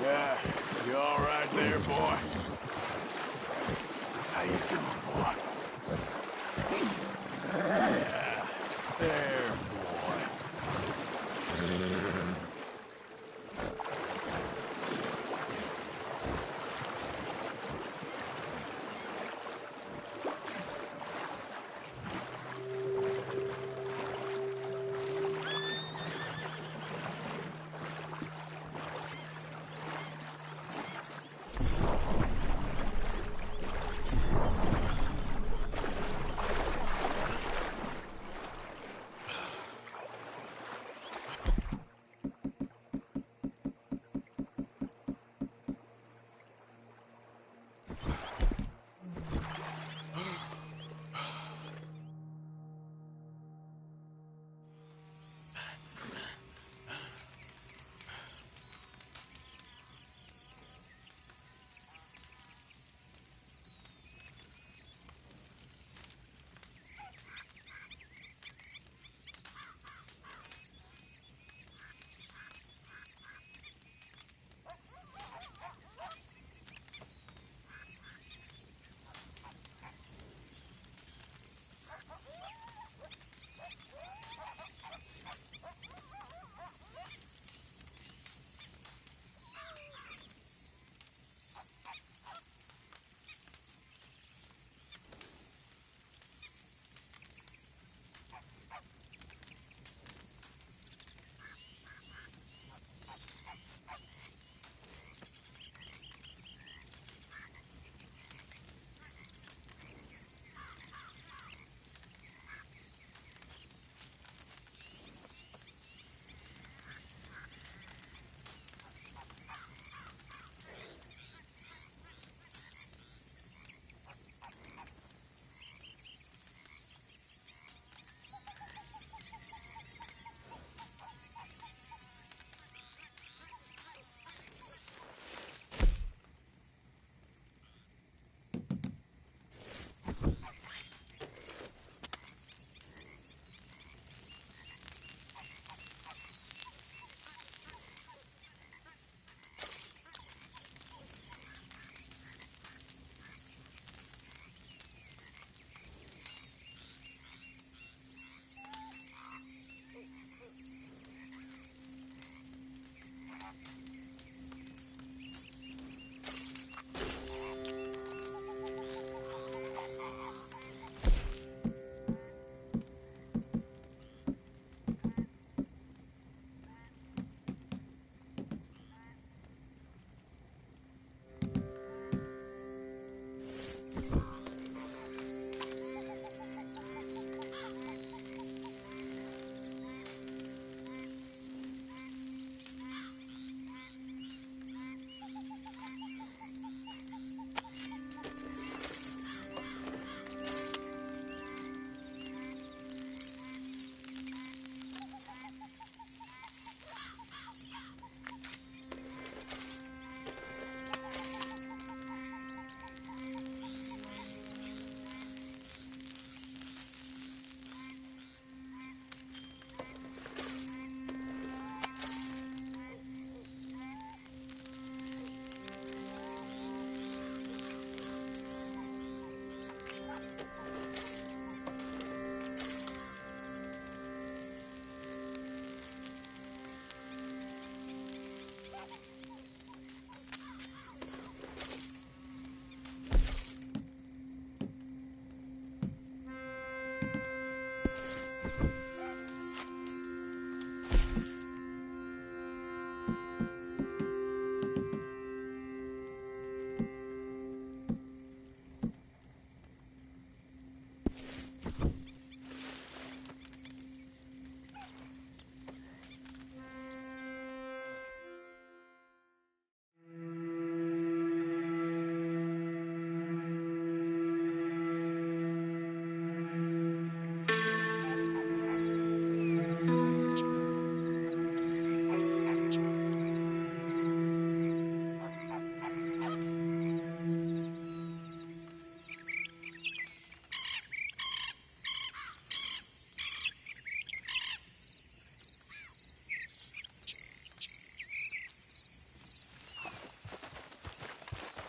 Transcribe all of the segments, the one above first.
Yeah, you all right there, boy? How you doing, boy? Yeah, there, boy.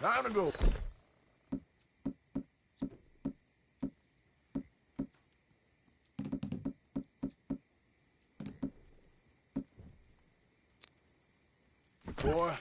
Time to go. Boy.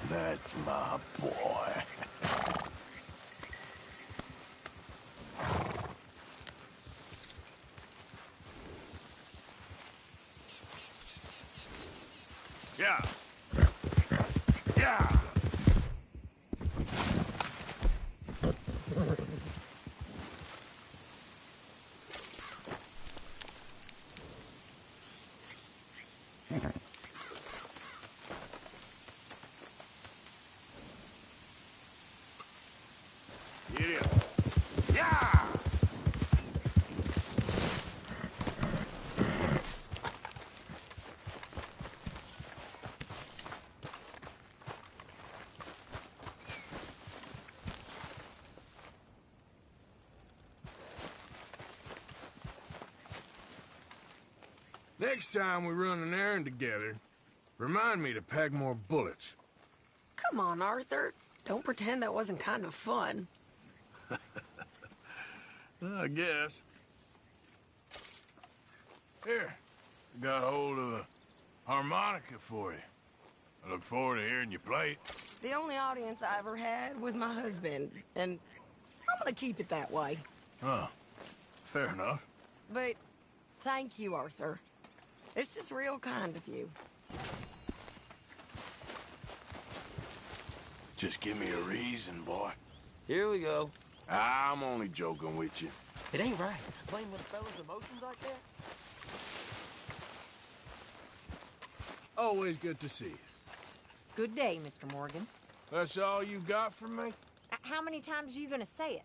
That's my boy. Yeah. Yeah. Idiot. Yeah. Next time we run an errand together, remind me to pack more bullets. Come on, Arthur. Don't pretend that wasn't kind of fun. I guess. Here, I got hold of a harmonica for you. I look forward to hearing you play it. The only audience I ever had was my husband, and I'm gonna keep it that way. Oh, fair enough. But thank you, Arthur. This is real kind of you. Just give me a reason, boy. Here we go. I'm only joking with you. It ain't right. Playing with a fella's emotions like that? Always good to see you. Good day, Mr. Morgan. That's all you got for me? How many times are you gonna say it?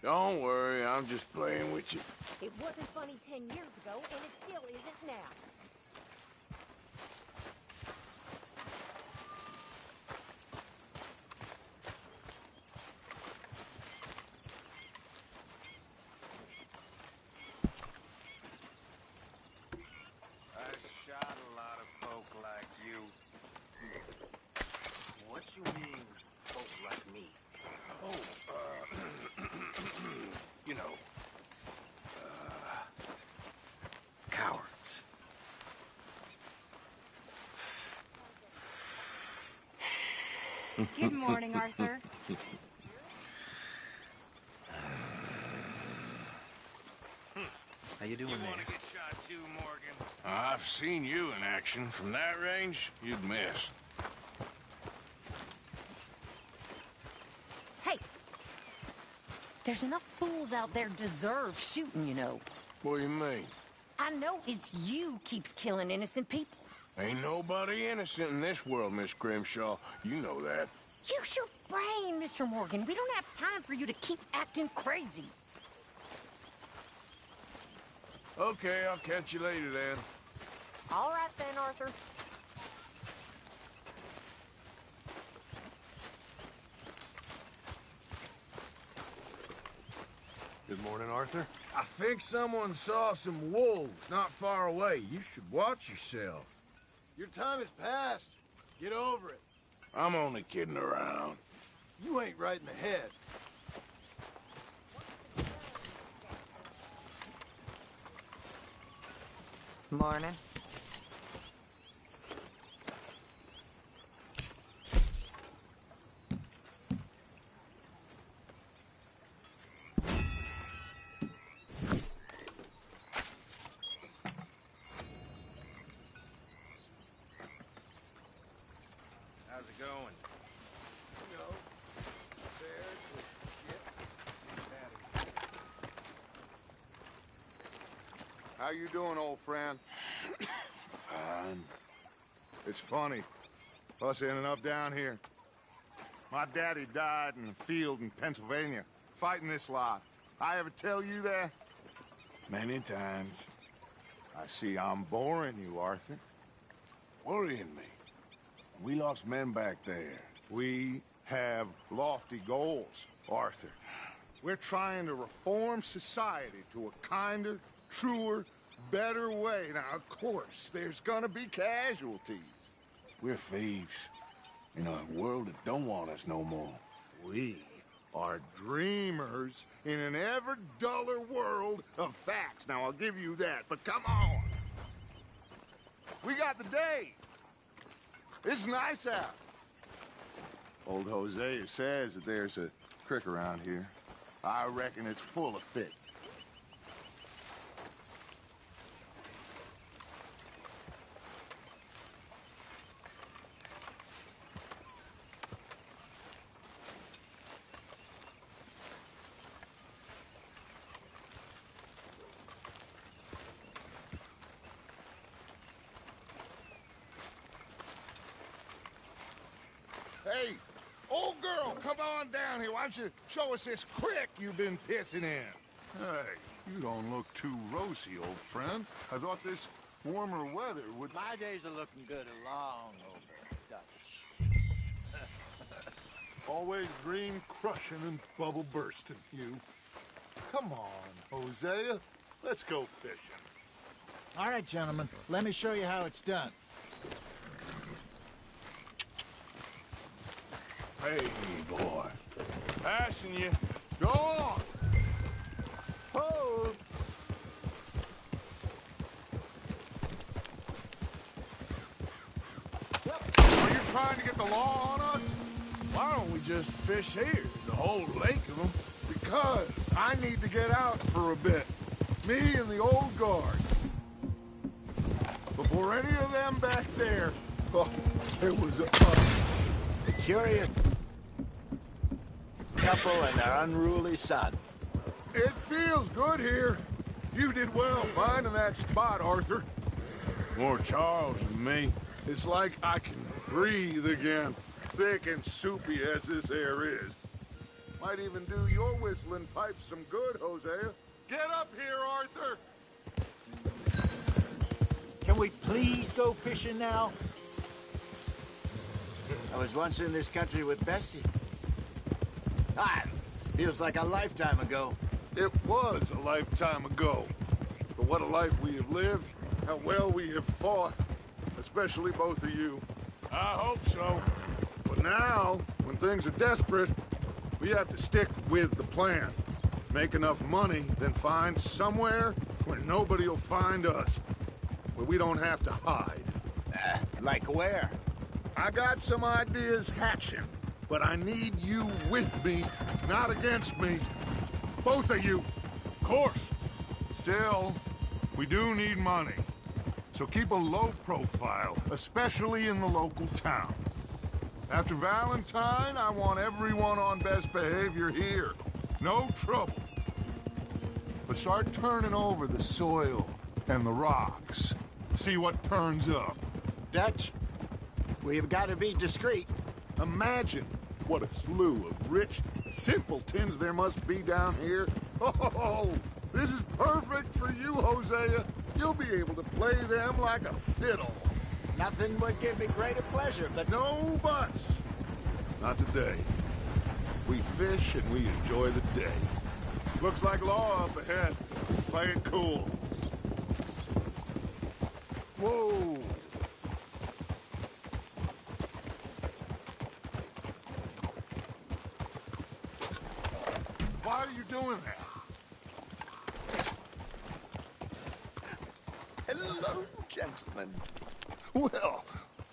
Don't worry, I'm just playing with you. It wasn't funny 10 years ago, and it still isn't now. I shot a lot of folk like you. What you mean, folk like me? You know, Good morning, Arthur. How you doing You there? want to get shot too, Morgan? I've seen you in action. From that range, you'd miss. Hey! There's enough fools out there deserve shooting, you know. What do you mean? I know it's you keeps killing innocent people. Ain't nobody innocent in this world, Miss Grimshaw. You know that. Use your brain, Mr. Morgan. We don't have time for you to keep acting crazy. Okay, I'll catch you later then. All right then, Arthur. Good morning, Arthur. I think someone saw some wolves not far away. You should watch yourself. Your time has passed. Get over it. I'm only kidding around. You ain't right in the head. Morning. How's it going? You know, bears with shit. How you doing, old friend? Fine. It's funny. Us ending up down here. My daddy died in a field in Pennsylvania, fighting this lot. I ever tell you that? Many times. I see I'm boring you, Arthur. Worrying me. We lost men back there. We have lofty goals, Arthur. We're trying to reform society to a kinder, truer, better way. Now, of course, there's gonna be casualties. We're thieves. In a world that don't want us no more. We are dreamers in an ever duller world of facts. Now, I'll give you that, but come on. We got the day. It's nice out. Old Hosea says that there's a creek around here. I reckon it's full of fish. Hey, old girl, come on down here. Why don't you show us this creek you've been pissing in? Hey, you don't look too rosy, old friend. I thought this warmer weather would... My days are looking good along over Dutch. Always dream crushing and bubble bursting, you. Come on, Hosea. Let's go fishing. All right, gentlemen. Let me show you how it's done. Hey, boy. Passing you. Go on! Oh! Are you trying to get the law on us? Why don't we just fish here? There's a whole lake of them. Because I need to get out for a bit. Me and the old guard. Before any of them back there, oh, it was a... The curious couple and their unruly son. It feels good here. You did well finding that spot, Arthur. More Charles than me. It's like I can breathe again, thick and soupy as this air is. Might even do your whistling pipes some good, Hosea. Get up here, Arthur! Can we please go fishing now? I was once in this country with Bessie. Ah, feels like a lifetime ago. It was a lifetime ago. But what a life we have lived, how well we have fought, especially both of you. I hope so. But now, when things are desperate, we have to stick with the plan. Make enough money, then find somewhere where nobody will find us. Where we don't have to hide. Like where? I got some ideas hatching. but I need you with me, not against me. Both of you. Of course. Still, we do need money. So keep a low profile, especially in the local town. After Valentine, I want everyone on best behavior here. No trouble. But start turning over the soil and the rocks. See what turns up. Dutch, we've got to be discreet. Imagine what a slew of rich simpletons there must be down here. Oh, this is perfect for you, Hosea. You'll be able to play them like a fiddle. Nothing would give me greater pleasure, but... No buts. Not today. We fish and we enjoy the day. Looks like law up ahead. Play it cool. Whoa. Why are you doing that? Hello, gentlemen. Well,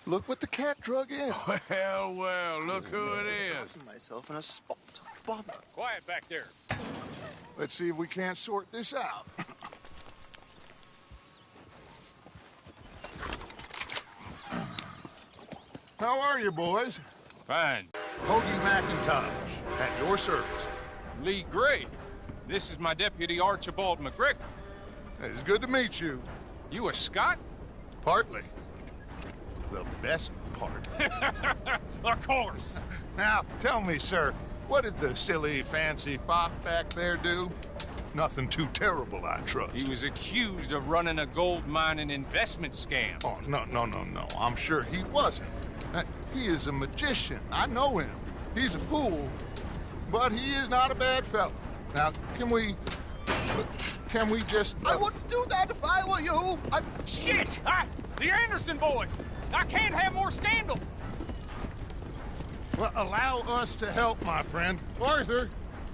look what the cat drug in. Well, well, look who it is. Gotten myself in a spot. Bother. Quiet back there. Let's see if we can't sort this out. How are you, boys? Fine. Hoagie McIntosh, at your service. Lee Gray. This is my deputy Archibald McGregor. It's good to meet you. You a Scot? Partly. The best part. Of course. Now, tell me, sir, what did the silly, fancy fop back there do? Nothing too terrible, I trust. He was accused of running a gold mining investment scam. Oh, no. I'm sure he wasn't. He is a magician. I know him. He's a fool, but he is not a bad fellow. Now, can we just... I wouldn't do that if I were you. Shit! The Anderson boys! I can't have more scandal! Well, allow us to help, my friend. Arthur,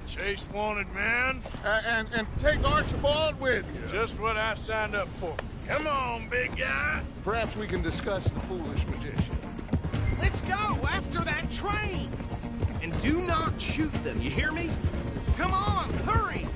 Chase wanted man. and take Archibald with you. Just what I signed up for. Come on, big guy. Perhaps we can discuss the foolish magician. Let's go after that train! And do not shoot them, you hear me? Come on, hurry!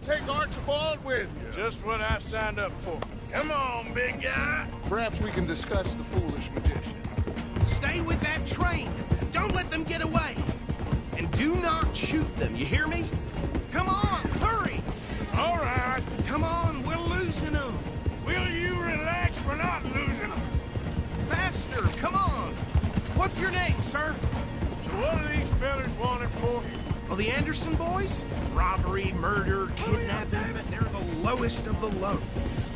Take Archibald with you. Just what I signed up for. Come on, big guy. Perhaps we can discuss the foolish magician. Stay with that train! Don't let them get away! And do not shoot them, you hear me? Come on, hurry! All right. Come on, we're losing them! Will you relax? We're not losing them. Faster, come on! What's your name, sir? So what are these fellas wanted for? Well, the Anderson boys? Robbery, murder, kidnapping, but they're the lowest of the low.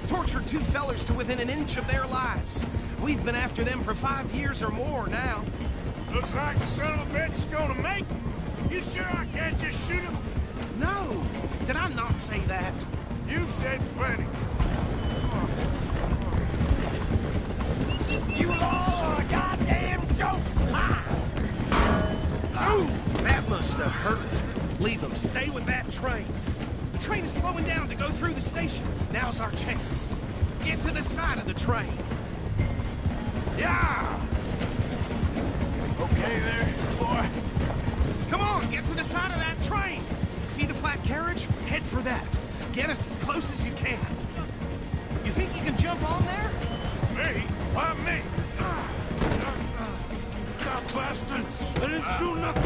Tortured two fellers to within an inch of their lives. We've been after them for 5 years or more now. Looks like the son of a bitch is gonna make it. You sure I can't just shoot him? No! Did I not say that? You've said plenty. You all are a goddamn joke! Oh, that must have hurt. Leave them. Stay with that train. The train is slowing down to go through the station. Now's our chance. Get to the side of the train. Yeah! Okay there, boy. Come on, get to the side of that train. See the flat carriage? Head for that. Get us as close as you can. You think you can jump on there? Me? Why me? God bastard! I didn't do nothing!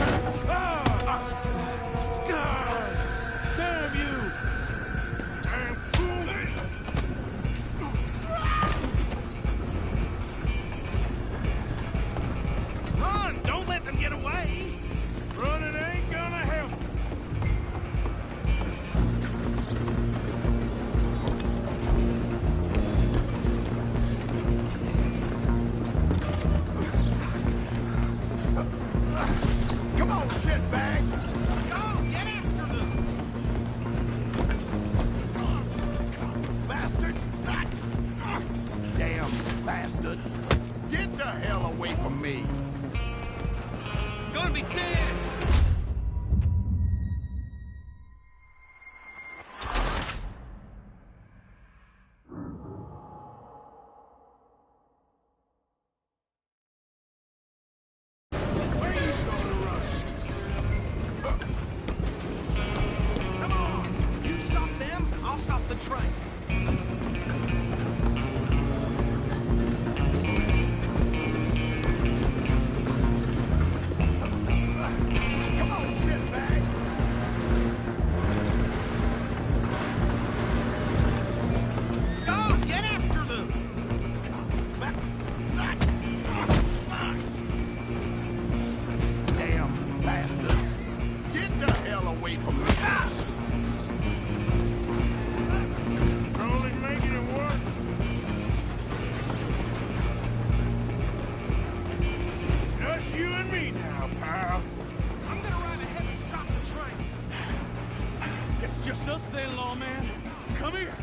Damn you! Damn fool! Run! Don't let them get away! Running ain't gonna help. Come on, shitbag! Go! Get after them! Bastard! Damn bastard! Get the hell away from me! Gonna be dead! away from me. You're only making it worse. Just you and me now, pal. I'm gonna ride ahead and stop the train. It's just us then, lawman. Come here.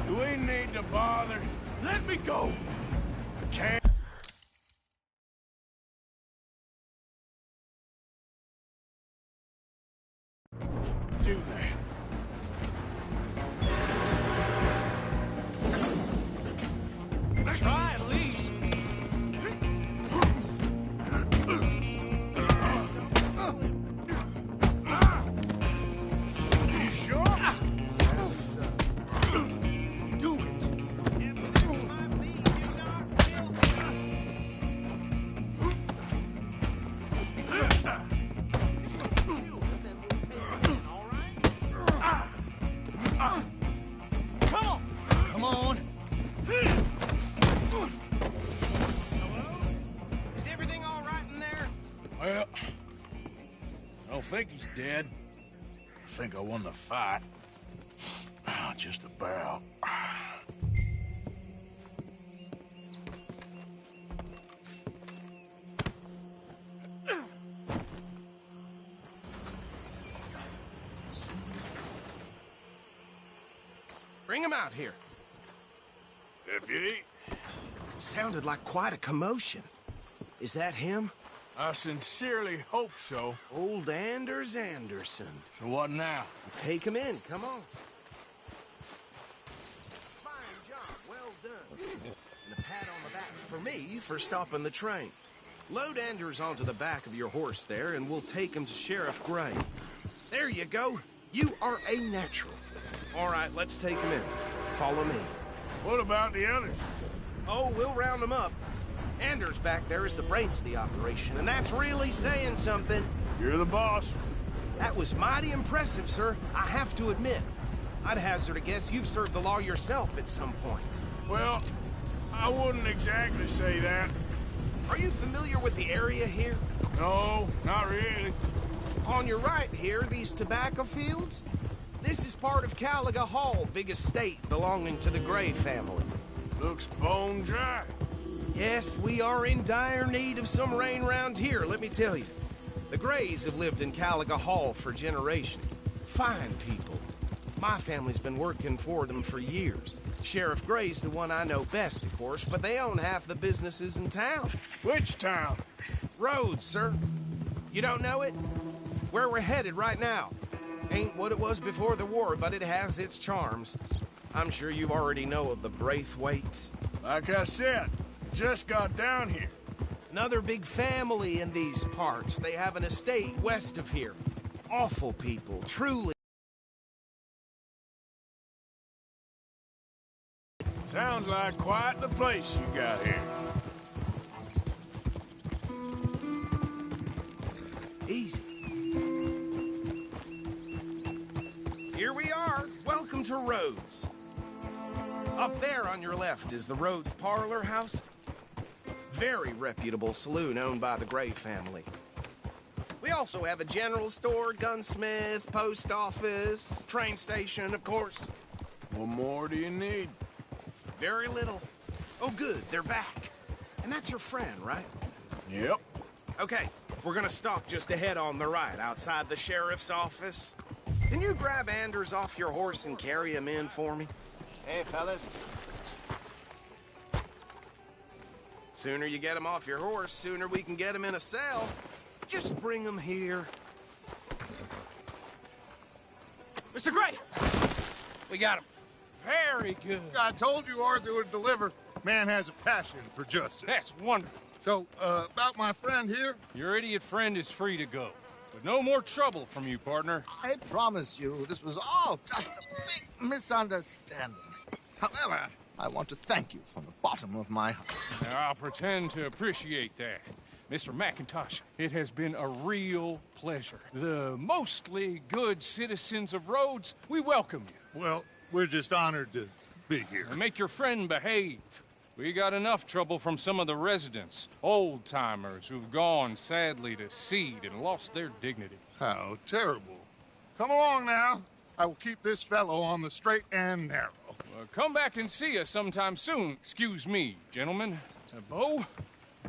We need to bother. Let me go. I can't. Do that. Try at least. You sure? Do it. Come on. Come on. Is everything all right in there? Well, I don't think he's dead. I think I won the fight. Just about. Bring him out here. Deputy, Sounded like quite a commotion. Is that him? I sincerely hope so. Old Anders Anderson. So what now? Take him in. Come on. Fine job. Well done. And a pat on the back for me for stopping the train. Load Anders onto the back of your horse there, and we'll take him to Sheriff Gray. There you go. You are a natural. All right, let's take him in. Follow me. What about the others? Oh, we'll round them up. Anders back there is the brains of the operation, and that's really saying something. You're the boss. That was mighty impressive, sir. I have to admit. I'd hazard a guess you've served the law yourself at some point. Well, I wouldn't exactly say that. Are you familiar with the area here? No, not really. On your right here, these tobacco fields? This is part of Caliga Hall, big estate belonging to the Gray family. Looks bone dry. Yes, we are in dire need of some rain round here, let me tell you. The Grays have lived in Caliga Hall for generations. Fine people. My family's been working for them for years. Sheriff Gray's the one I know best, of course, but they own half the businesses in town. Which town? Rhodes, sir. You don't know it? Where we're headed right now. Ain't what it was before the war, but it has its charms. I'm sure you already know of the Braithwaites. Like I said, just got down here. Another big family in these parts. They have an estate west of here. Awful people, truly. Sounds like quite the place you got here. Easy. Here we are. Welcome to Rhodes. Up there on your left is the Rhodes Parlor House. Very reputable saloon owned by the Gray family. We also have a general store, gunsmith, post office, train station, of course. What more do you need? Very little. Oh, good, they're back. And that's your friend, right? Yep. Okay, we're gonna stop just ahead on the right, outside the sheriff's office. Can you grab Anders off your horse and carry him in for me? Hey, fellas. Sooner you get him off your horse, sooner we can get him in a cell. Just bring him here. Mr. Gray! We got him. Very good. I told you Arthur would deliver. Man has a passion for justice. That's wonderful. So, about my friend here? Your idiot friend is free to go. But no more trouble from you, partner. I promise you, this was all just a big misunderstanding. However, I want to thank you from the bottom of my heart. Now, I'll pretend to appreciate that. Mr. McIntosh, it has been a real pleasure. The mostly good citizens of Rhodes, we welcome you. Well, we're just honored to be here. And make your friend behave. We got enough trouble from some of the residents, old-timers who've gone, sadly, to seed and lost their dignity. How terrible. Come along now. I will keep this fellow on the straight and narrow. Come back and see us sometime soon. Excuse me, gentlemen. Bo,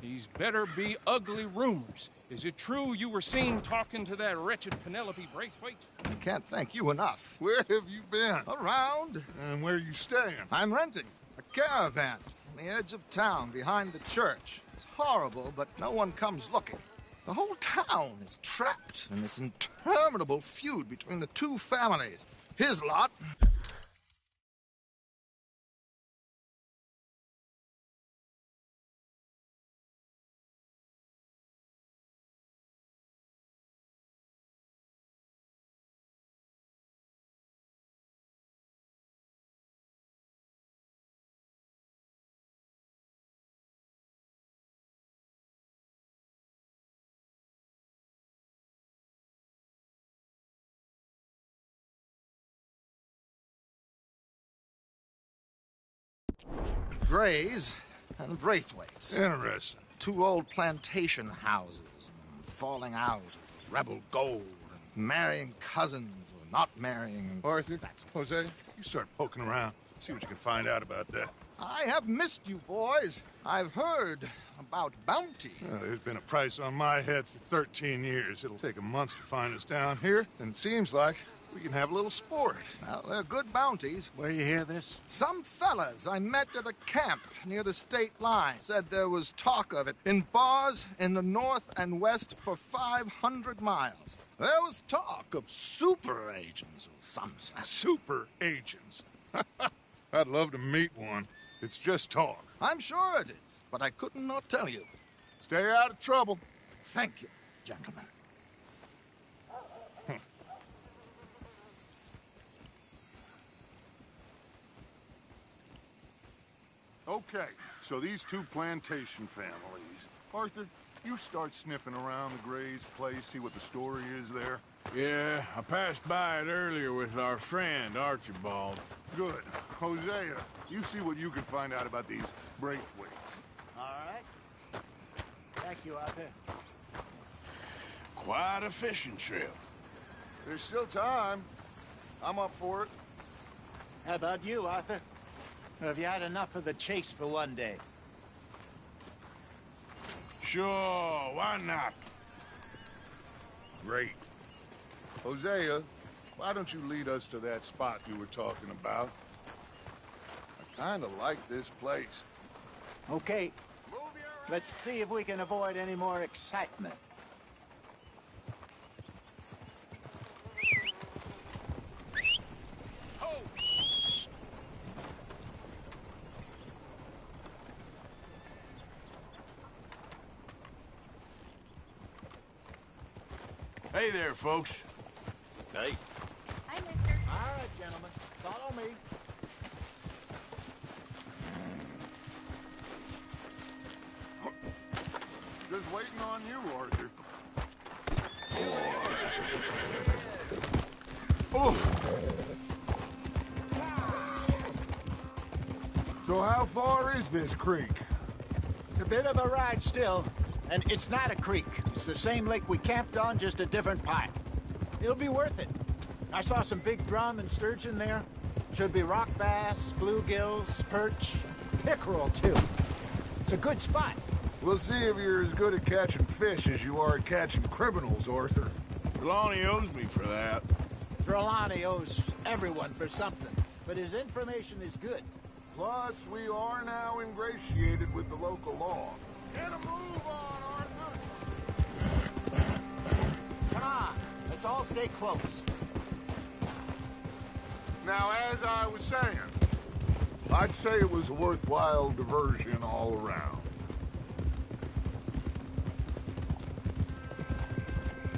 these better be ugly rumors. Is it true you were seen talking to that wretched Penelope Braithwaite? I can't thank you enough. Where have you been? Around. And where are you staying? I'm renting a caravan on the edge of town behind the church. It's horrible, but no one comes looking. The whole town is trapped in this interminable feud between the two families. His lot. Grays and Braithwaites. Interesting. Two old plantation houses, falling out of rebel gold, and marrying cousins or not marrying. Arthur, Jose, you start poking around. See what you can find out about that. I have missed you, boys. I've heard about bounty. There's been a price on my head for 13 years. It'll take a month to find us down here, and it seems like we can have a little sport. Well, they're good bounties. Where you hear this? Some fellas I met at a camp near the state line said there was talk of it in bars in the north and west for 500 miles. There was talk of super agents of some sort. Super agents. I'd love to meet one. It's just talk. I'm sure it is, but I couldn't not tell you. Stay out of trouble. Thank you, gentlemen. Okay, so these two plantation families. Arthur, you start sniffing around the Gray's place, see what the story is there. Yeah, I passed by it earlier with our friend, Archibald. Good. Hosea, you see what you can find out about these Braithwaites. All right. Thank you, Arthur. Quite a fishing trip. There's still time. I'm up for it. How about you, Arthur? Have you had enough of the chase for one day? Sure, why not? Great. Hosea, why don't you lead us to that spot you were talking about? I kind of like this place. Okay. Let's see if we can avoid any more excitement. Hey there, folks. Hey. Hi, mister. All right, gentlemen. Follow me. Just waiting on you, Arthur. So how far is this creek? It's a bit of a ride still, and it's not a creek. It's the same lake we camped on, just a different part. It'll be worth it. I saw some big drum and sturgeon there. Should be rock bass, bluegills, perch, pickerel, too. It's a good spot. We'll see if you're as good at catching fish as you are at catching criminals, Arthur. Trelawney owes me for that. Trelawney owes everyone for something, but his information is good. Plus, we are now ingratiated with the local law. Get a move on, Arthur! Come on, let's all stay close. Now, as I was saying, I'd say it was a worthwhile diversion all around.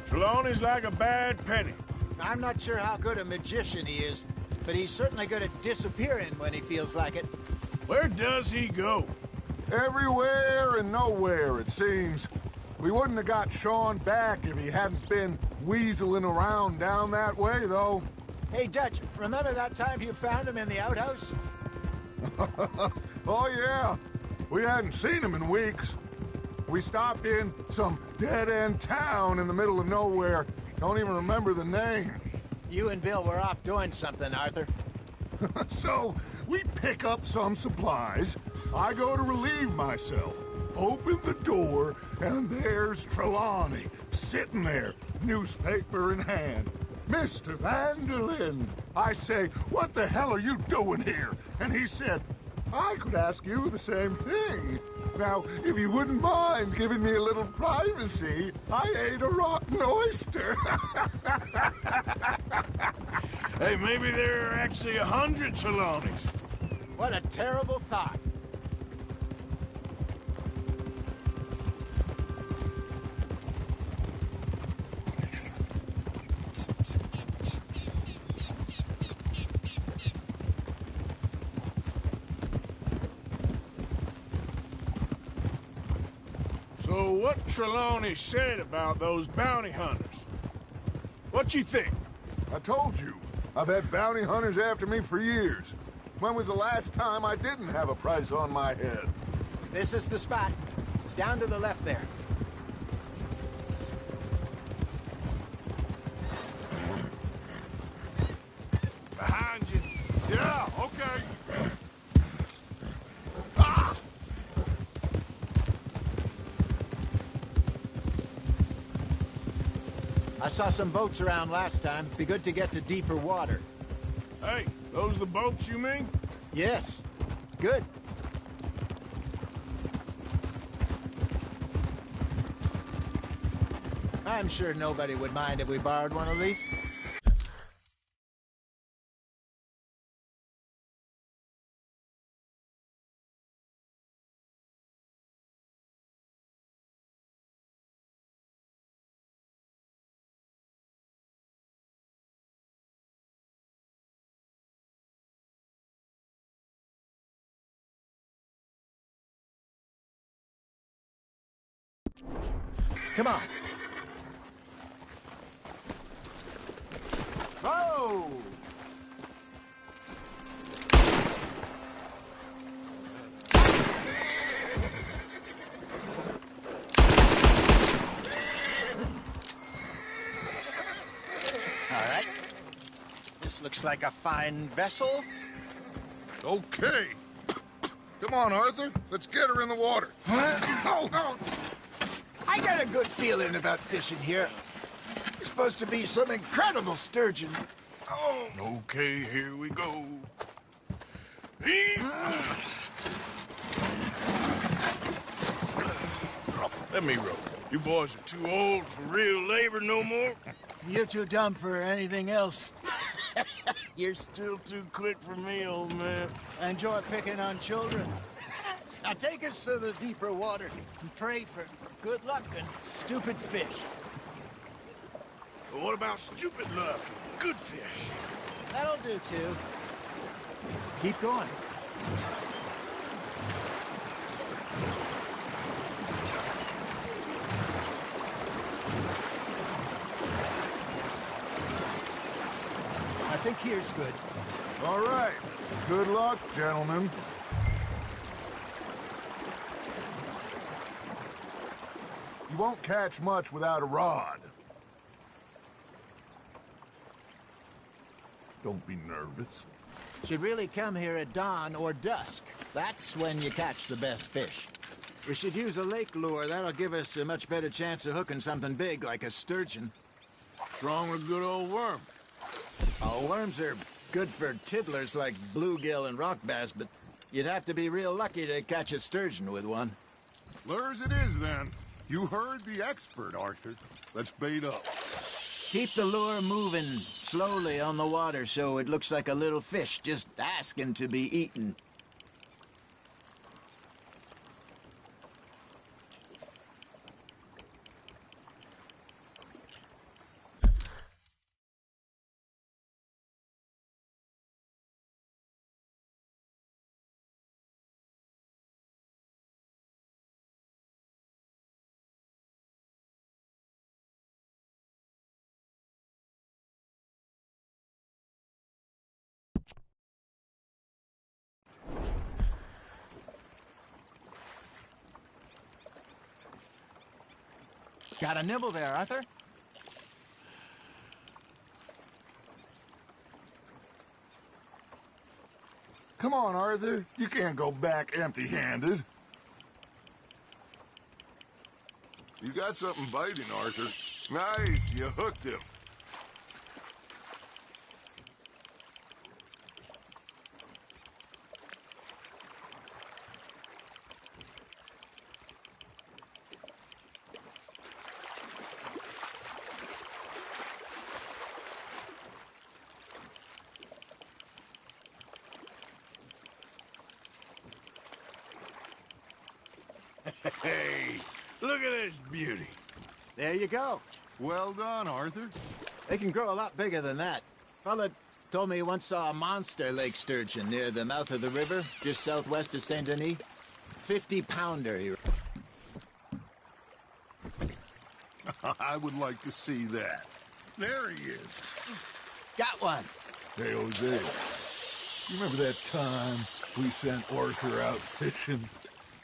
Trelawney's like a bad penny. I'm not sure how good a magician he is, but he's certainly good at disappearing when he feels like it. Where does he go? Everywhere and nowhere, it seems. We wouldn't have got Sean back if he hadn't been weaseling around down that way, though. Hey, Dutch, remember that time you found him in the outhouse? Oh, yeah. We hadn't seen him in weeks. We stopped in some dead-end town in the middle of nowhere. Don't even remember the name. You and Bill were off doing something, Arthur. So, we pick up some supplies. I go to relieve myself. Open the door, and there's Trelawney, sitting there, newspaper in hand. Mr. Vanderlyn. I say, what the hell are you doing here? And he said, I could ask you the same thing. Now, if you wouldn't mind giving me a little privacy, I ate a rotten oyster. Hey, maybe there are actually 100 Trelawneys. What a terrible thought. So what Trelawney said about those bounty hunters? What you think? I told you, I've had bounty hunters after me for years. When was the last time I didn't have a price on my head? This is the spot. Down to the left there. Behind you. Yeah, okay. I saw some boats around last time. Be good to get to deeper water. Hey, those the boats you mean? Yes. Good. I'm sure nobody would mind if we borrowed one of these. Come on. Oh! All right. This looks like a fine vessel. Okay. Come on, Arthur. Let's get her in the water. Oh. I got a good feeling about fishing here. It's supposed to be some incredible sturgeon. Oh. Okay, here we go. Let me row. You boys are too old for real labor no more. You're too dumb for anything else. You're still too quick for me, old man. I enjoy picking on children. Now take us to the deeper water and pray for good luck and stupid fish. But what about stupid luck and good fish? That'll do, too. Keep going. I think here's good. All right. Good luck, gentlemen. You won't catch much without a rod. Don't be nervous. Should really come here at dawn or dusk. That's when you catch the best fish. We should use a lake lure. That'll give us a much better chance of hooking something big like a sturgeon. Strong or good old worm? Oh, worms are good for tiddlers like bluegill and rock bass, but you'd have to be real lucky to catch a sturgeon with one. Lures it is, then. You heard the expert, Arthur. Let's bait up. Keep the lure moving slowly on the water so it looks like a little fish just asking to be eaten. Got a nibble there, Arthur? Arthur. You can't go back empty-handed. You got something biting, Arthur. Nice, you hooked him. Hey, look at this beauty. There you go. Well done, Arthur. They can grow a lot bigger than that. Fella told me he once saw a monster lake sturgeon near the mouth of the river, just southwest of Saint Denis. 50-pounder, he... I would like to see that. There he is. Got one. Hey, Jose. You remember that time we sent Arthur out fishing?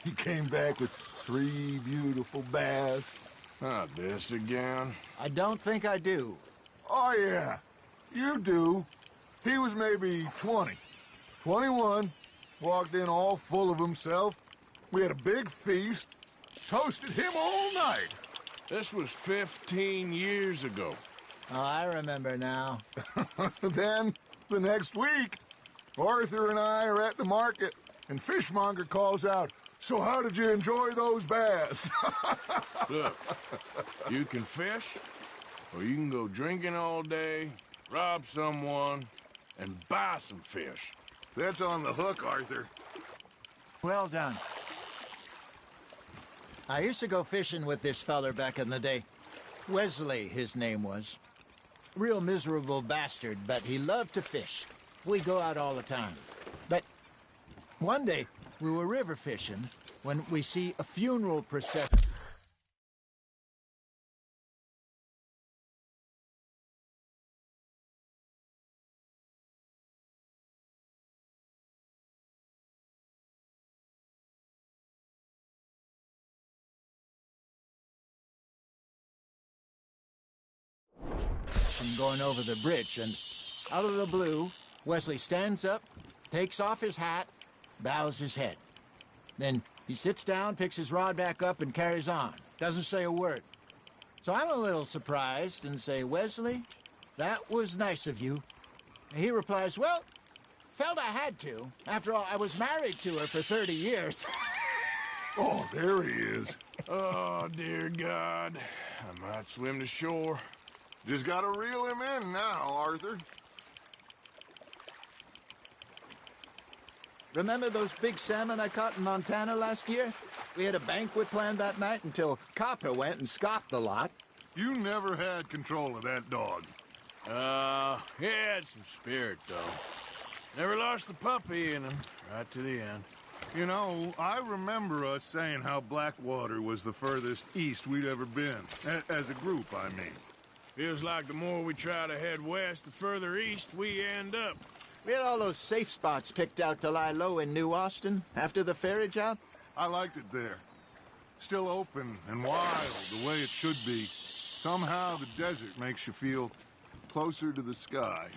He came back with 3 beautiful bass. Not this again. I don't think I do. Oh, yeah. You do. He was maybe 20. 21. Walked in all full of himself. We had a big feast. Toasted him all night. This was 15 years ago. Oh, I remember now. Then, the next week, Arthur and I are at the market, and Fishmonger calls out, "So how did you enjoy those bass?" Look, you can fish, or you can go drinking all day, rob someone, and buy some fish. That's on the hook, Arthur. Well done. I used to go fishing with this feller back in the day. Wesley, his name was. Real miserable bastard, but he loved to fish. We'd go out all the time. But one day, we were river fishing when we see a funeral procession. Going over the bridge, and out of the blue, Wesley stands up, takes off his hat, bows his head. Then he sits down, picks his rod back up, and carries on. Doesn't say a word. So I'm a little surprised and say, "Wesley, that was nice of you." And he replies, "Well, felt I had to. After all, I was married to her for 30 years. Oh, there he is. Oh, dear God. I might swim to shore. Just gotta reel him in now, Arthur. Remember those big salmon I caught in Montana last year? We had a banquet planned that night until Copper went and scoffed the lot. You never had control of that dog. He had some spirit, though. Never lost the puppy in him, right to the end. You know, I remember us saying how Blackwater was the furthest east we'd ever been. As a group, I mean. Feels like the more we try to head west, the further east we end up. We had all those safe spots picked out to lie low in New Austin after the ferry job. I liked it there. Still open and wild, the way it should be. Somehow the desert makes you feel closer to the sky.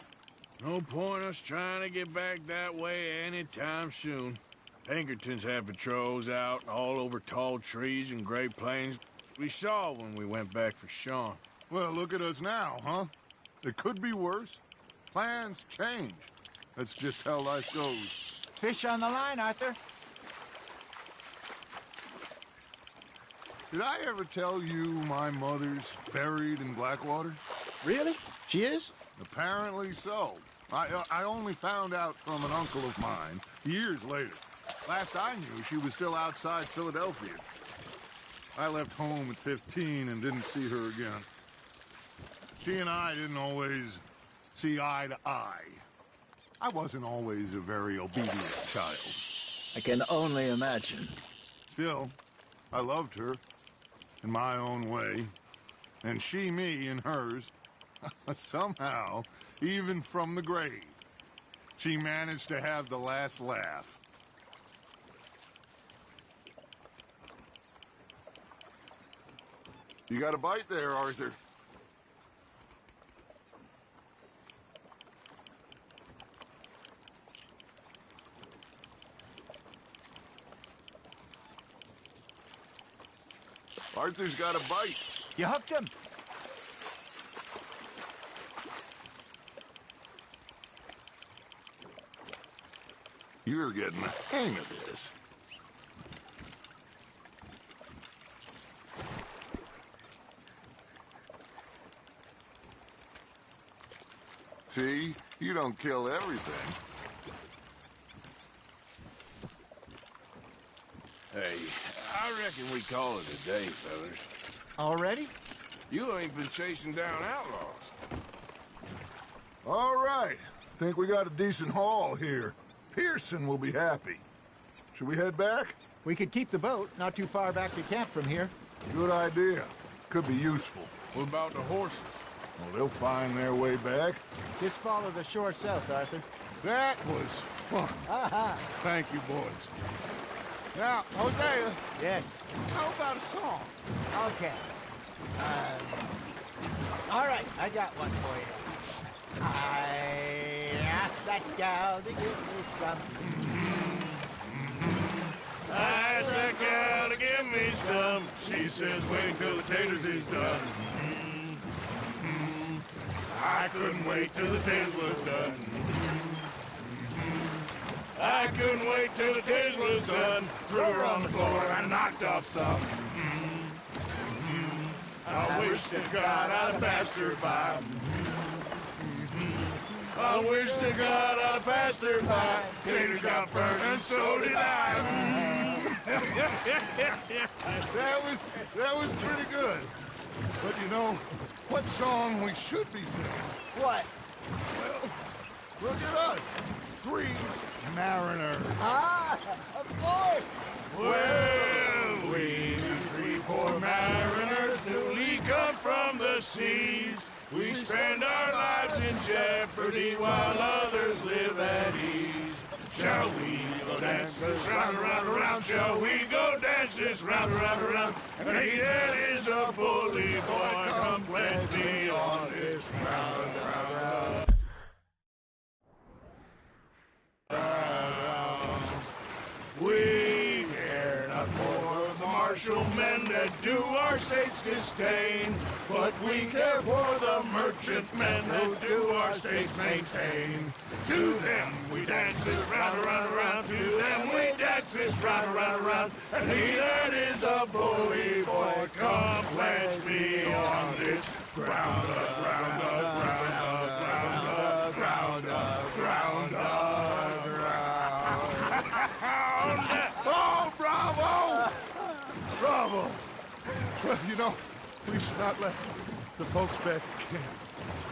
No point us trying to get back that way anytime soon. Pinkertons had patrols out all over tall trees and Great Plains. We saw when we went back for Sean. Well, look at us now, huh? It could be worse. Plans change. That's just how life goes. Fish on the line, Arthur. Did I ever tell you my mother's buried in Blackwater? Really? She is? Apparently so. I only found out from an uncle of mine years later. Last I knew, she was still outside Philadelphia. I left home at 15 and didn't see her again. She and I didn't always see eye to eye. I wasn't always a very obedient child. I can only imagine. Still, I loved her in my own way, and she me in hers. Somehow, even from the grave, she managed to have the last laugh. You got a bite there, Arthur. Arthur's got a bite. You hooked him? You're getting the hang of this. See? You don't kill everything. Hey, I reckon we call it a day, fellas. Already? You ain't been chasing down outlaws. All right. Think we got a decent haul here. Pearson will be happy. Should we head back? We could keep the boat not too far back to camp from here. Good idea. Could be useful. What about the horses? Well, they'll find their way back. Just follow the shore south, Arthur. That was fun. Thank you, boys. Now, Hosea. Yes. How about a song? Okay. All right, I got one for you. I asked that gal to give me some. I asked that gal to give me some. She says, wait till the taters is done. I couldn't wait till the taters was done. I couldn't wait till the taters was done. Threw her on the floor and knocked off some. I wish to God I'd passed her by. I wish to God I'd passed her by. Taters got burned and so did I. That was pretty good. But you know, what song we should be singing? What? Well, look at us. 3 mariners. Ah, of course. Well, we 3 poor mariners newly come from the seas. We spend our lives in jeopardy while others live at ease. Shall we go dance this round, around, around? Shall we go dance this round, around, around? And he that is a bully boy, come pledge me on this round, round. We care not for the martial men that do our state's disdain, but we care for the merchant men that do our state's maintain. To them we dance this round, around, around. To them we dance this round, around, around. And he that is a bully boy, come pledge me on this ground up, ground up, ground up, ground up, ground up, ground up, Oh, bravo! Bravo! Well, you know, we should not let the folks back at camp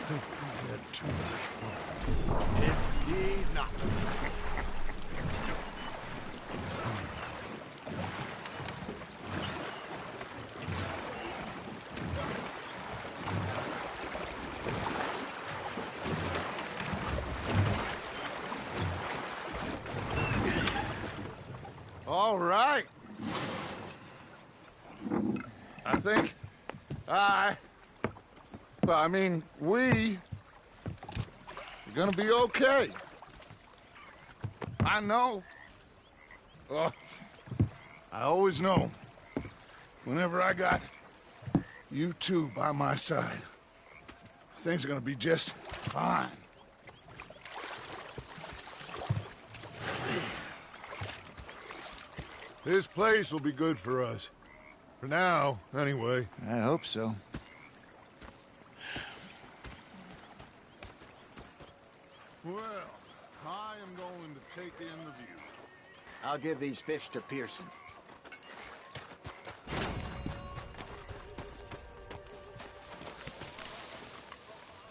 think that we had too much fun. Indeed not. All right. I think we're gonna be okay. I know. I always know. Whenever I got you two by my side, things are gonna be just fine. This place will be good for us. For now, anyway. I hope so. Well, I am going to take in the view. I'll give these fish to Pearson.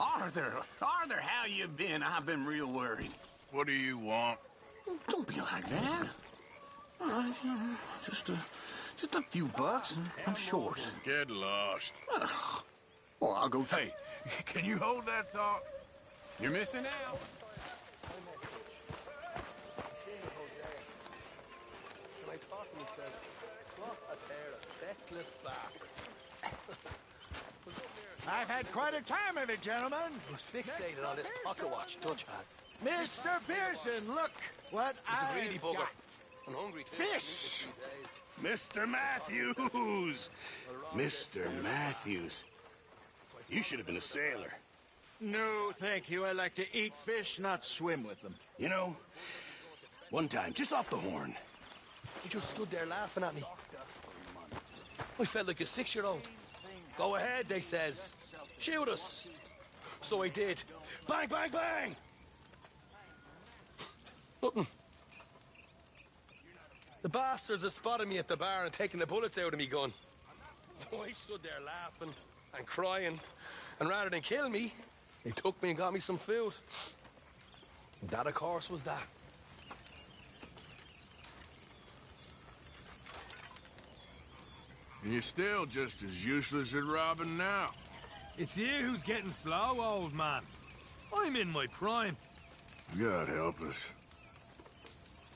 Arthur, how you been? I've been real worried. What do you want? Don't be like that. All right, just a few bucks. I'm short. Get lost. Well, I'll go. Hey, can you hold that thought? You're missing out. I've had quite a time of it, gentlemen. I was fixated on this pocket watch Dutch had. Mr. Pearson, look what I've got. I'm hungry too. Fish! Mr. Matthews! Mr. Matthews, you should have been a sailor. No, thank you. I like to eat fish, not swim with them. You know, one time, just off the horn. He just stood there laughing at me. I felt like a 6-year-old. Go ahead, they says. Shoot us. So I did. Bang, bang, bang! Nothing. The bastards had spotted me at the bar and taken the bullets out of me gun. So I stood there laughing and crying. And rather than kill me, they took me and got me some food. And that, of course, was that. And you're still just as useless at robbing now. It's you who's getting slow, old man. I'm in my prime. God help us.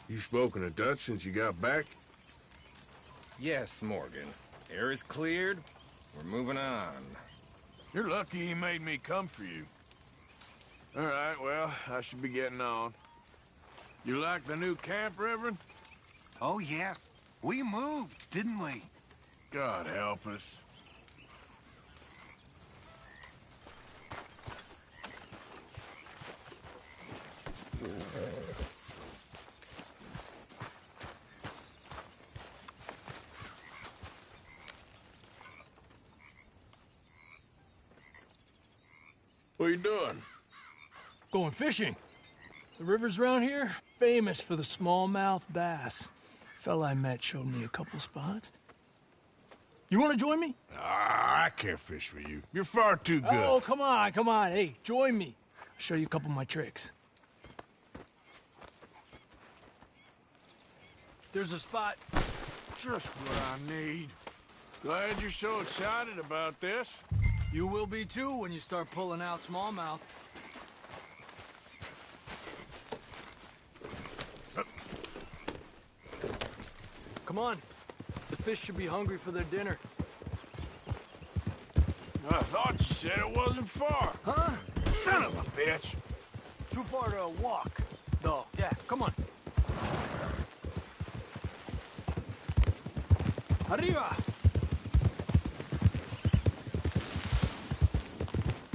You spoken a Dutch since you got back? Yes, Morgan. Air is cleared. We're moving on. You're lucky he made me come for you. All right, well, I should be getting on. You like the new camp, Reverend? Oh, yes. We moved, didn't we? God help us. What are you doing? Going fishing. The rivers around here, famous for the smallmouth bass. Fella I met showed me a couple spots. You want to join me? I can't fish with you. You're far too good. Oh, come on, come on. Hey, join me. I'll show you a couple of my tricks. There's a spot. Just what I need. Glad you're so excited about this. You will be too when you start pulling out smallmouth. Come on. The fish should be hungry for their dinner. I thought you said it wasn't far. Huh? Son of a bitch. Too far to walk, though. Yeah, come on. Arriba!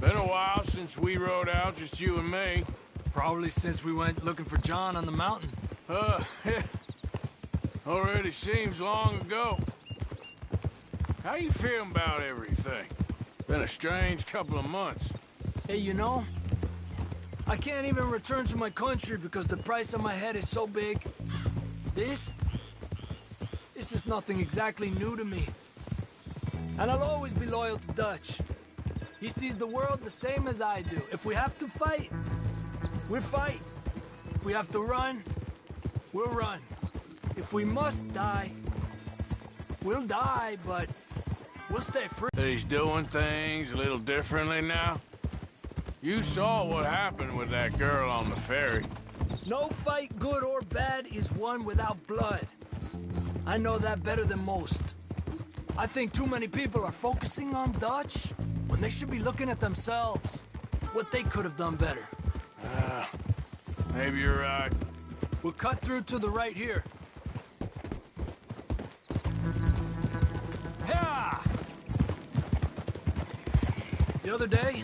Been a while since we rode out, just you and me. Probably since we went looking for John on the mountain. Already seems long ago. How you feeling about everything? Been a strange couple of months. Hey, you know, I can't even return to my country because the price on my head is so big. This is nothing exactly new to me. And I'll always be loyal to Dutch. He sees the world the same as I do. If we have to fight, we'll fight. If we have to run, we'll run. If we must die, we'll die, but we'll stay free. That he's doing things a little differently now? You saw what happened with that girl on the ferry. No fight, good or bad, is won without blood. I know that better than most. I think too many people are focusing on Dutch when they should be looking at themselves, what they could have done better. Maybe you're right. We'll cut through to the right here. Yeah! The other day,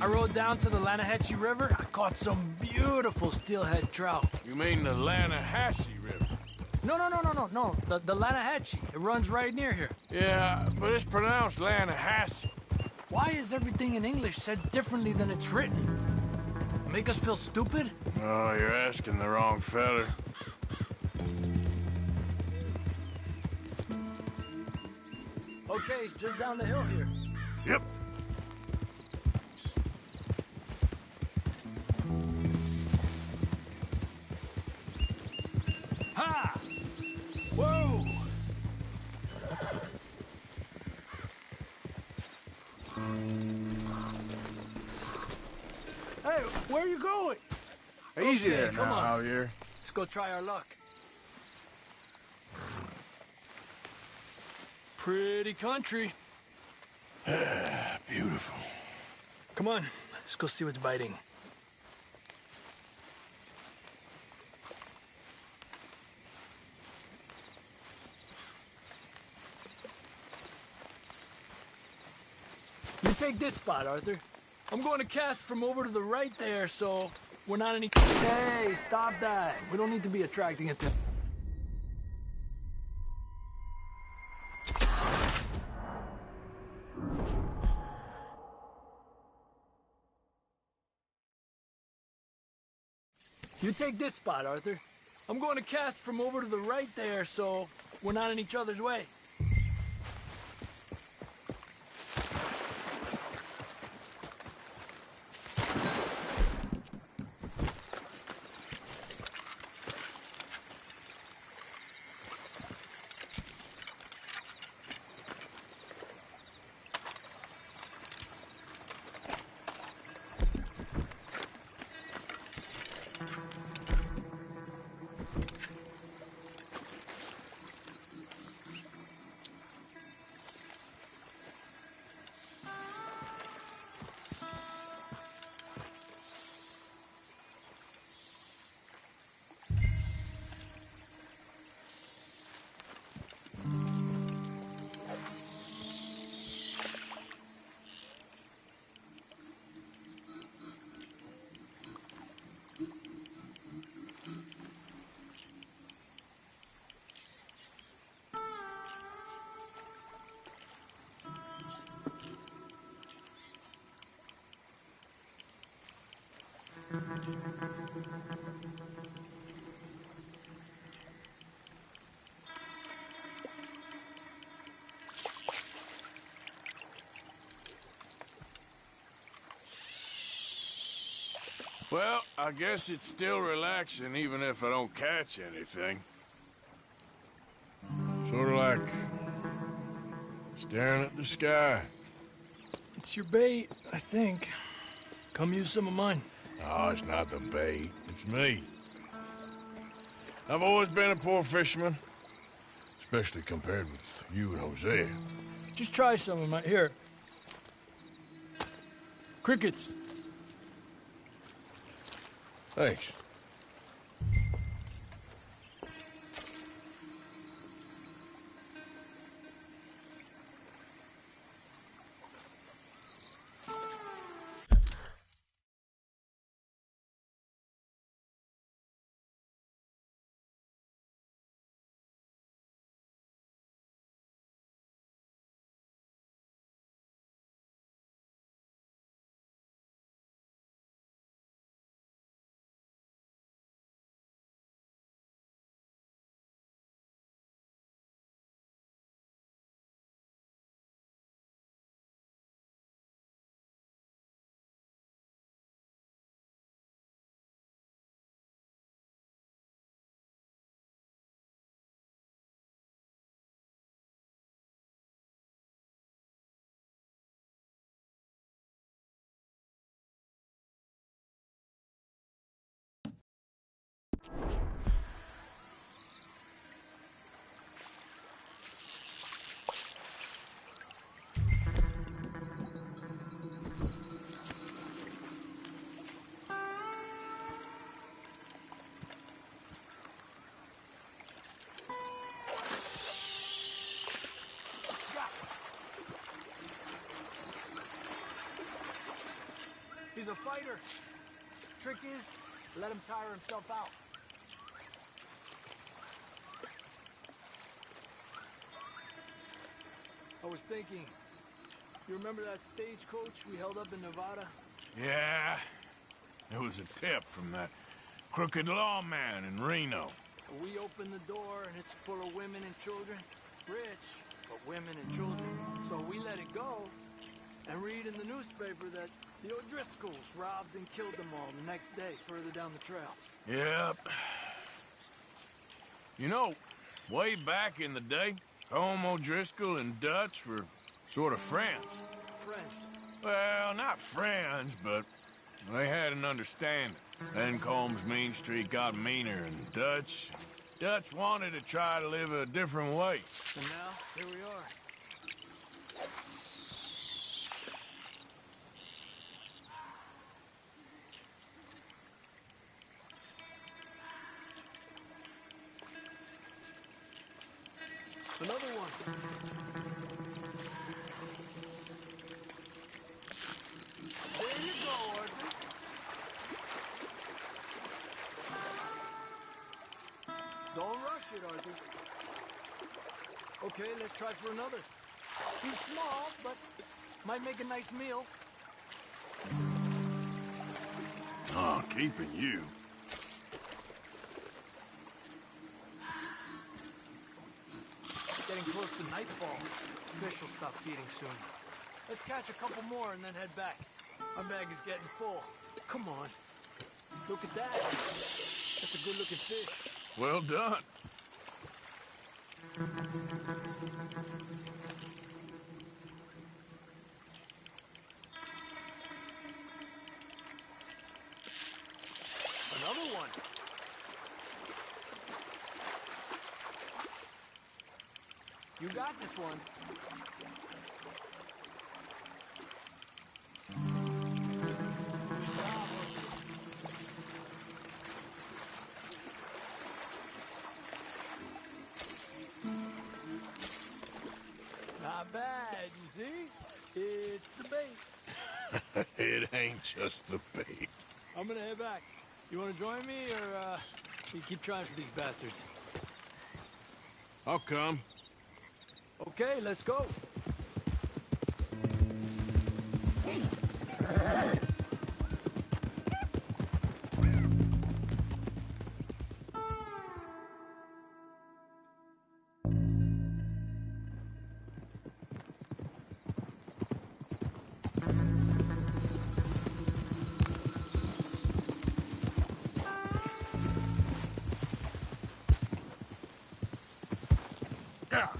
I rode down to the Lanahatchee River. I caught some beautiful steelhead trout. You mean the Lanahatchee River? No. The Lanahatchee. It runs right near here. Yeah, but it's pronounced Lanahatchee. Why is everything in English said differently than it's written? Make us feel stupid? Oh, you're asking the wrong fella. Okay, it's just down the hill here. Yep. Ha! Whoa! Hey, where are you going? Easy Okay, there come now, on. Javier. Let's go try our luck. Pretty country. Beautiful. Come on, let's go see what's biting. You take this spot, Arthur. I'm going to cast from over to the right there, so we're not any... Hey, stop that. We don't need to be attracting attention. You take this spot, Arthur. I'm going to cast from over to the right there, so we're not in each other's way. Well, I guess it's still relaxing even if I don't catch anything. Sort of like staring at the sky. It's your bait, I think. Come use some of mine. Oh, it's not the bait. It's me. I've always been a poor fisherman, especially compared with you and Hosea. Just try some of my... Here. Crickets. Thanks. He's a fighter. Trick is, let him tire himself out. I was thinking, you remember that stagecoach we held up in Nevada? Yeah, it was a tip from that crooked lawman in Reno. We opened the door and it's full of women and children. Rich, but women and children. So we let it go and read in the newspaper that the O'Driscolls robbed and killed them all the next day further down the trail. Yep. You know, way back in the day, Home O'Driscoll and Dutch were sort of friends. Friends? Well, not friends, but they had an understanding. Then Combs' mean streak got meaner, and Dutch wanted to try to live a different way. And now, here we are. Another one. Okay, let's try for another. Too small, but might make a nice meal. Oh, keeping you. Getting close to nightfall. Fish will stop feeding soon. Let's catch a couple more and then head back. My bag is getting full. Come on. Look at that. That's a good-looking fish. Well done. Another one. You got this one. Not bad, you see? It's the bait. It ain't just the bait. I'm gonna head back. You wanna join me, or, you keep trying for these bastards? I'll come. Okay, let's go.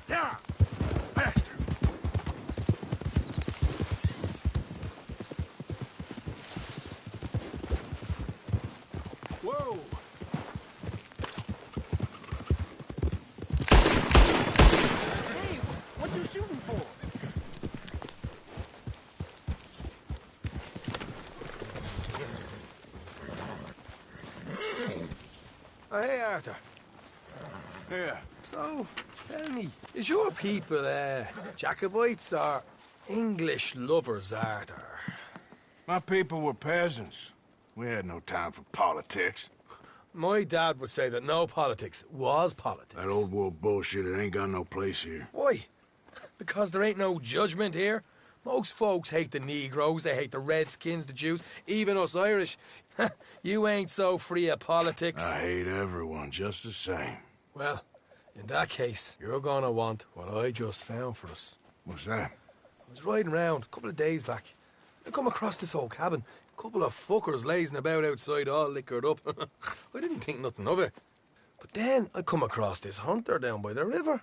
Yeah! Bastard! Whoa! Hey, what you shooting for? Oh, hey, Arthur. Yeah. So, tell me, is your people, Jacobites or English lovers, Arthur? My people were peasants. We had no time for politics. My dad would say that no politics was politics. That old world bullshit, it ain't got no place here. Why? Because there ain't no judgment here. Most folks hate the Negroes, they hate the Redskins, the Jews, even us Irish. You ain't so free of politics. I hate everyone just the same. Well, in that case, you're gonna want what I just found for us. What's that? I was riding around a couple of days back. I come across this old cabin. A couple of fuckers lazing about outside all liquored up. I didn't think nothing of it. But then I come across this hunter down by the river.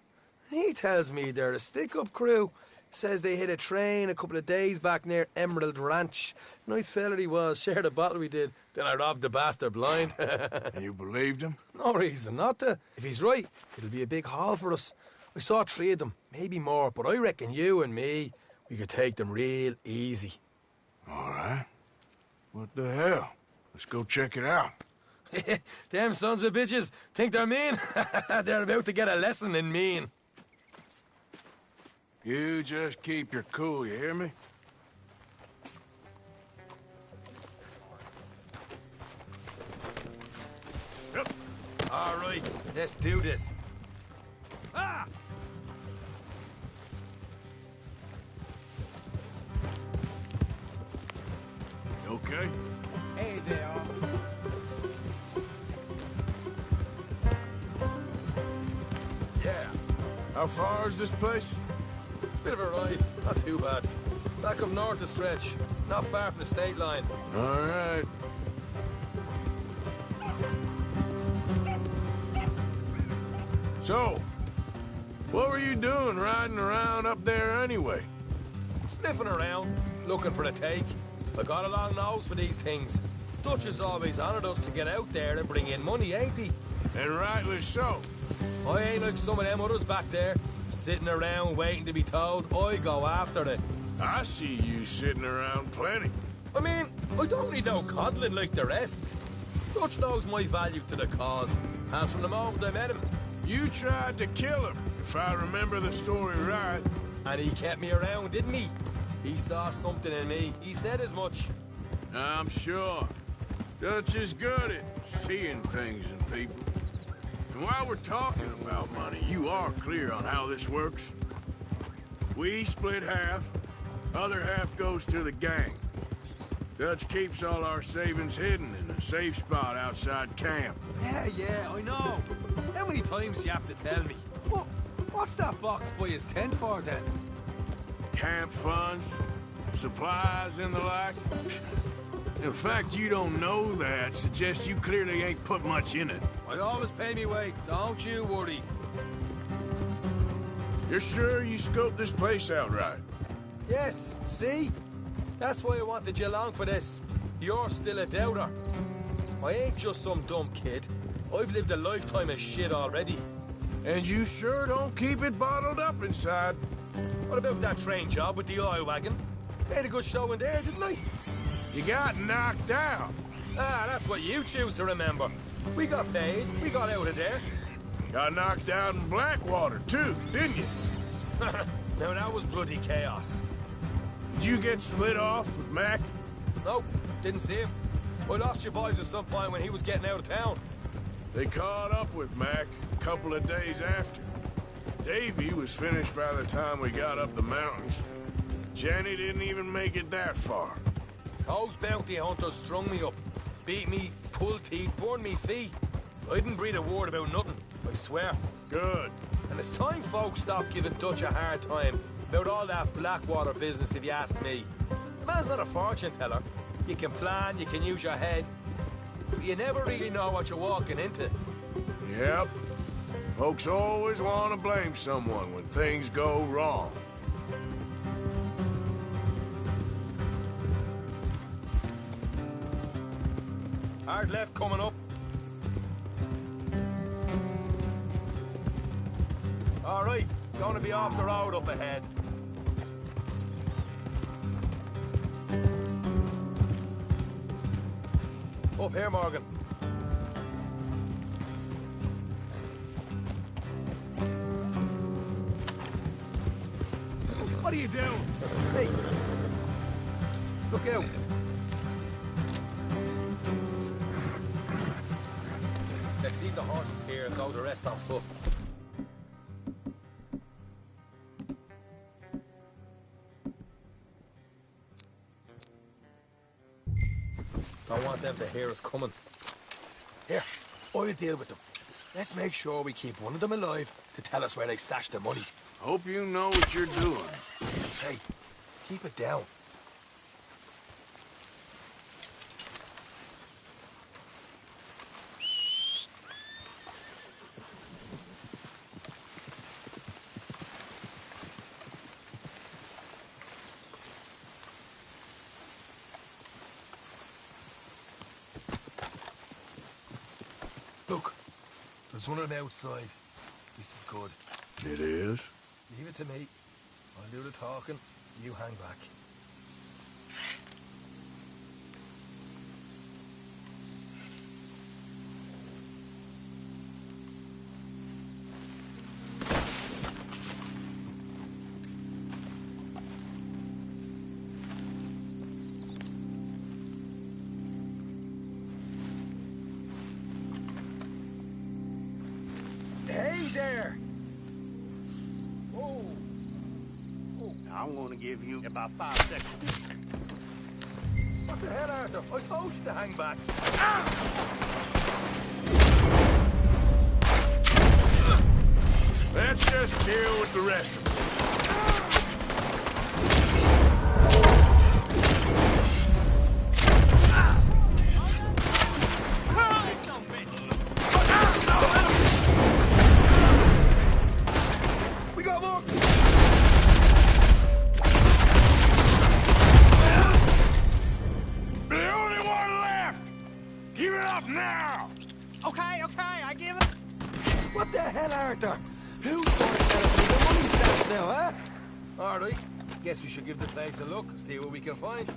And he tells me they're a stick-up crew. Says they hit a train a couple of days back near Emerald Ranch. Nice fella he was, shared a bottle we did. Then I robbed the bastard blind. And you believed him? No reason not to. If he's right, it'll be a big haul for us. I saw 3 of them, maybe more, but I reckon you and me, we could take them real easy. All right. What the hell? Let's go check it out. Them sons of bitches think they're mean. They're about to get a lesson in mean. You just keep your cool, you hear me? Yep. All right, let's do this. Ah! You okay? Hey there. Yeah. How far is this place? It's a bit of a ride, not too bad. Back up north a stretch, not far from the state line. All right. So, what were you doing riding around up there anyway? Sniffing around, looking for a take. I got a long nose for these things. Dutch is always honoured us to get out there and bring in money, ain't he? And rightly so. I ain't like some of them others back there, sitting around waiting to be told. I go after it. I see you sitting around plenty. I mean, I don't need no coddling like the rest. Dutch knows my value to the cause, as from the moment I met him. You tried to kill him, if I remember the story right. And he kept me around, didn't he? He saw something in me. He said as much. I'm sure. Dutch is good at seeing things in people. And while we're talking about money, you are clear on how this works? We split half, other half goes to the gang. Dutch keeps all our savings hidden in a safe spot outside camp. Yeah, I know. How many times do you have to tell me? What's that box by his tent for, then? Camp funds, supplies, and the like. The fact you don't know that suggests you clearly ain't put much in it. I always pay me weight, don't you worry. You're sure you scoped this place out right? Yes, see? That's why I wanted you along for this. You're still a doubter. I ain't just some dumb kid. I've lived a lifetime of shit already. And you sure don't keep it bottled up inside. What about that train job with the oil wagon? Made a good show in there, didn't I? You got knocked out. Ah, that's what you choose to remember. We got paid, we got out of there. Got knocked out in Blackwater, too, didn't you? Now that was bloody chaos. Did you get split off with Mac? Nope, didn't see him. I lost your boys at some point when he was getting out of town. They caught up with Mac a couple of days after. Davy was finished by the time we got up the mountains. Jenny didn't even make it that far. Those bounty hunters strung me up. Beat me, pulled teeth, burned me feet. I didn't breathe a word about nothing, I swear. Good. And it's time folks stop giving Dutch a hard time about all that Blackwater business, if you ask me. The man's not a fortune teller. You can plan, you can use your head, but you never really know what you're walking into. Yep. Folks always want to blame someone when things go wrong. Hard left coming up. All right, it's going to be off the road up ahead. Up here, Morgan. What are you doing? Hey, look out. Let's leave the horses here and go the rest on foot. Don't want them to hear us coming. Here, I'll deal with them. Let's make sure we keep one of them alive to tell us where they stashed the money. Hope you know what you're doing. Hey, keep it down. Look, there's one on the outside. This is good. It is? Leave it to me. I'll do the talking. You hang back. Hey there! I'm gonna give you about 5 seconds. What the hell, Arthur? I told you to hang back. Let's just deal with the rest of it. We got more! The only one left! Give it up now! Okay, I give it. What the hell, Arthur? Who's going to tell us where the money's stashed now, huh? All right. Guess we should give the place a look, see what we can find.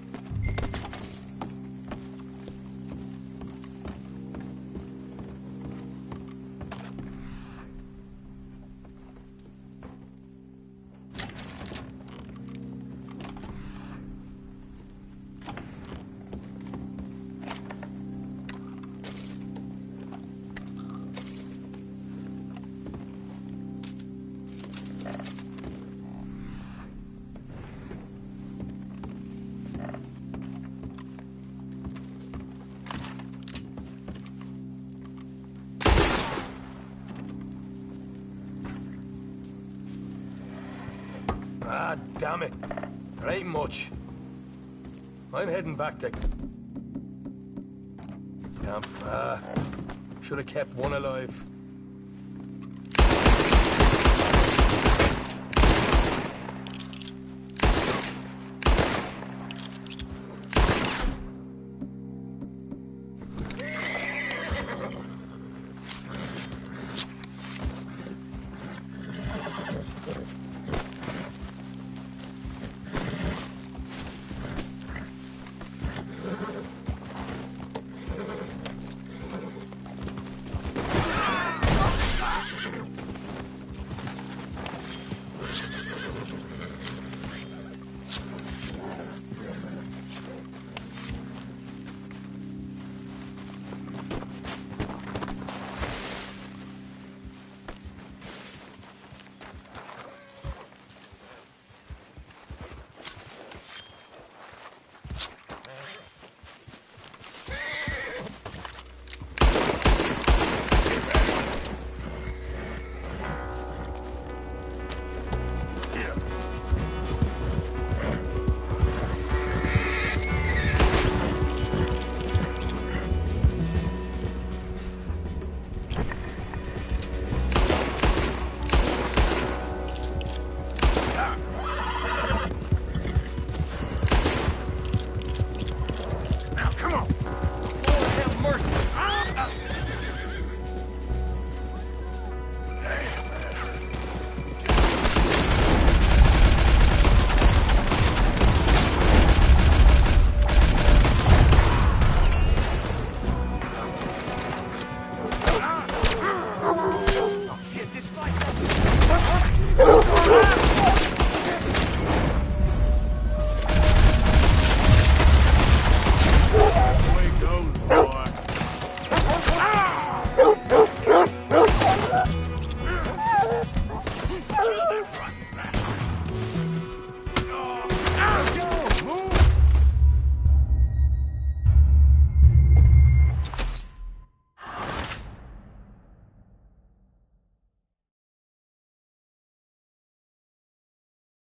damn it. There ain't much. I'm heading back to camp. Should have kept one alive.